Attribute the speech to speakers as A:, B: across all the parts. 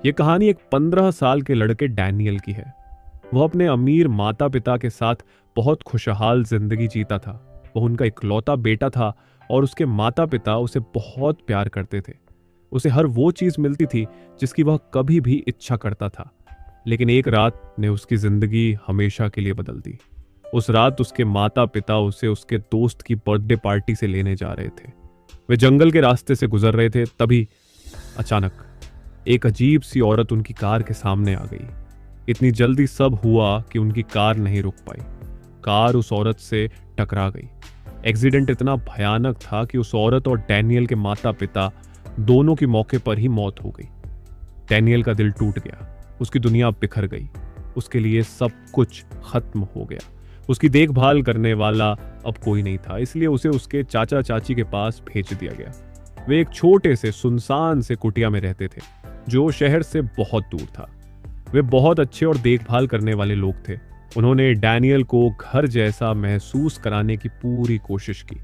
A: ये कहानी एक 15 साल के लड़के डैनियल की है। वह अपने अमीर माता पिता के साथ बहुत खुशहाल जिंदगी जीता था। वह उनका इकलौता बेटा था और उसके माता पिता उसे बहुत प्यार करते थे। उसे हर वो चीज मिलती थी जिसकी वह कभी भी इच्छा करता था। लेकिन एक रात ने उसकी जिंदगी हमेशा के लिए बदल दी। उस रात उसके माता पिता उसे उसके दोस्त की बर्थडे पार्टी से लेने जा रहे थे। वे जंगल के रास्ते से गुजर रहे थे, तभी अचानक एक अजीब सी औरत उनकी कार के सामने आ गई। इतनी जल्दी सब हुआ कि उनकी कार नहीं रुक पाई। कार उस औरत से टकरा गई। एक्सीडेंट इतना भयानक था कि उस औरत और डैनियल के माता पिता दोनों की मौके पर ही मौत हो गई। डैनियल का दिल टूट गया। उसकी दुनिया बिखर गई। उसके लिए सब कुछ खत्म हो गया। उसकी देखभाल करने वाला अब कोई नहीं था, इसलिए उसे उसके चाचा चाची के पास भेज दिया गया। वे एक छोटे से सुनसान से कुटिया में रहते थे जो शहर से बहुत दूर था। वे बहुत अच्छे और देखभाल करने वाले लोग थे। उन्होंने डैनियल को घर जैसा महसूस कराने की पूरी कोशिश की,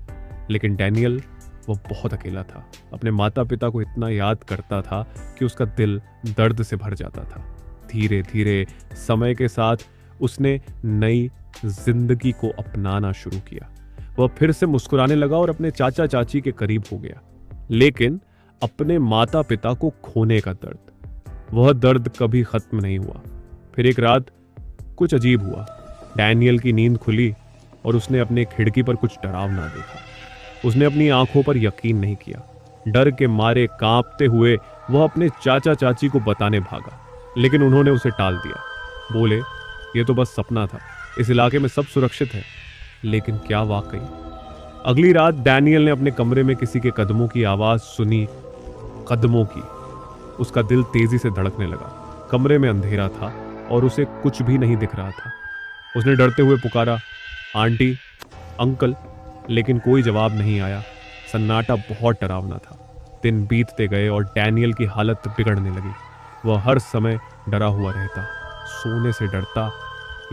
A: लेकिन डैनियल वो बहुत अकेला था। अपने माता पिता को इतना याद करता था कि उसका दिल दर्द से भर जाता था। धीरे धीरे समय के साथ उसने नई जिंदगी को अपनाना शुरू किया। वह फिर से मुस्कुराने लगा और अपने चाचा चाची के करीब हो गया। लेकिन अपने माता पिता को खोने का दर्द, वह दर्द कभी खत्म नहीं हुआ। फिर एक रात कुछ अजीब हुआ। डैनियल की नींद खुली और उसने अपने खिड़की पर कुछ डरावना देखा। उसने अपनी आंखों पर यकीन नहीं किया। डर के मारे कांपते हुए वह अपने चाचा चाची को बताने भागा, लेकिन उन्होंने उसे टाल दिया। बोले, ये तो बस सपना था, इस इलाके में सब सुरक्षित है। लेकिन क्या वाकई? अगली रात डैनियल ने अपने कमरे में किसी के कदमों की आवाज सुनी। कदमों की। उसका दिल तेजी से धड़कने लगा। कमरे में अंधेरा था और उसे कुछ भी नहीं दिख रहा था। उसने डरते हुए पुकारा, आंटी, अंकल, लेकिन कोई जवाब नहीं आया। सन्नाटा बहुत डरावना था। दिन बीतते गए और डैनियल की हालत बिगड़ने लगी। वह हर समय डरा हुआ रहता, सोने से डरता,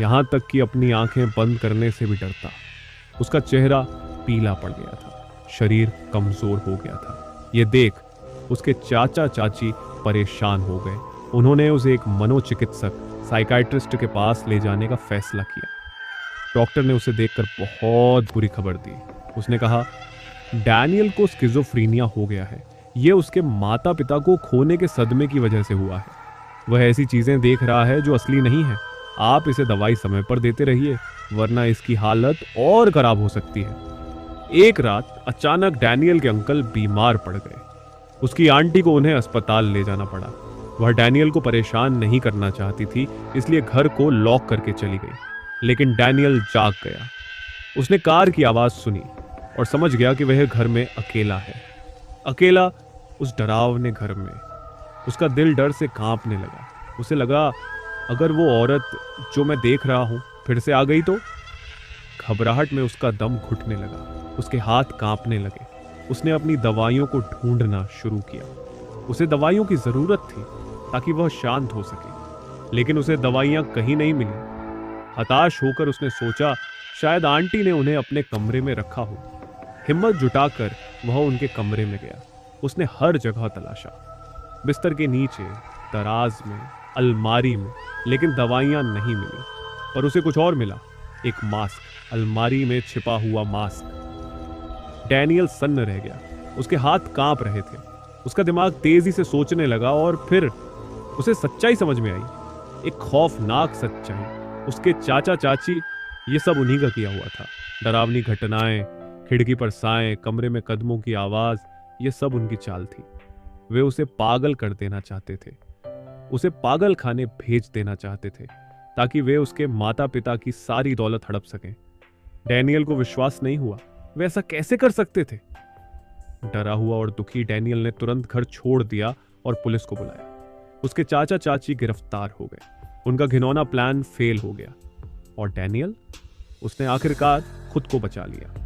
A: यहां तक कि अपनी आंखें बंद करने से भी डरता। उसका चेहरा पीला पड़ गया था, शरीर कमजोर हो गया था। यह देख उसके चाचा चाची परेशान हो गए। उन्होंने उसे एक मनोचिकित्सक साइकाइट्रिस्ट के पास ले जाने का फैसला किया। डॉक्टर ने उसे देखकर बहुत बुरी खबर दी। उसने कहा, डैनियल को स्किज़ोफ्रीनिया हो गया है। यह उसके माता पिता को खोने के सदमे की वजह से हुआ है। वह ऐसी चीजें देख रहा है जो असली नहीं है। आप इसे दवाई समय पर देते रहिए, वरना इसकी हालत और खराब हो सकती है। एक रात अचानक डैनियल के अंकल बीमार पड़ गए। उसकी आंटी को उन्हें अस्पताल ले जाना पड़ा। वह डैनियल को परेशान नहीं करना चाहती थी, इसलिए घर को लॉक करके चली गई। लेकिन डैनियल जाग गया। उसने कार की आवाज सुनी और समझ गया कि वह घर में अकेला है। अकेला उस डरावने घर में। उसका दिल डर से कांपने लगा। उसे लगा, अगर वो औरत जो मैं देख रहा हूं फिर से आ गई तो? घबराहट में उसका दम घुटने लगा। उसके हाथ कांपने लगे। उसने अपनी दवाइयों को ढूंढना शुरू किया। उसे दवाइयों की जरूरत थी ताकि वह शांत हो सके, लेकिन उसे दवाइयां कहीं नहीं मिली। हताश होकर उसने सोचा, शायद आंटी ने उन्हें अपने कमरे में रखा हो। हिम्मत जुटाकर वह उनके कमरे में गया। उसने हर जगह तलाशा, बिस्तर के नीचे, दराज में, अलमारी में, लेकिन दवाइयां नहीं मिली। पर उसे कुछ और मिला, एक मास्क, अलमारी में छिपा हुआ मास्क। डैनियल सन्न रह गया। उसके हाथ कांप रहे थे। उसका दिमाग तेजी से सोचने लगा और फिर उसे सच्चाई समझ में आई, एक खौफनाक सच्चाई। उसके चाचा चाची, ये सब उन्हीं का किया हुआ था। डरावनी घटनाएं, खिड़की पर साएं, कमरे में कदमों की आवाज, ये सब उनकी चाल थी। वे उसे पागल कर देना चाहते थे, उसे पागल खाने भेज देना चाहते थे ताकि वे उसके माता पिता की सारी दौलत हड़प सकें। डैनियल को विश्वास नहीं हुआ, वे ऐसा कैसे कर सकते थे? डरा हुआ और दुखी डैनियल ने तुरंत घर छोड़ दिया और पुलिस को बुलाया। उसके चाचा चाची गिरफ्तार हो गए। उनका घिनौना प्लान फेल हो गया और डैनियल, उसने आखिरकार खुद को बचा लिया।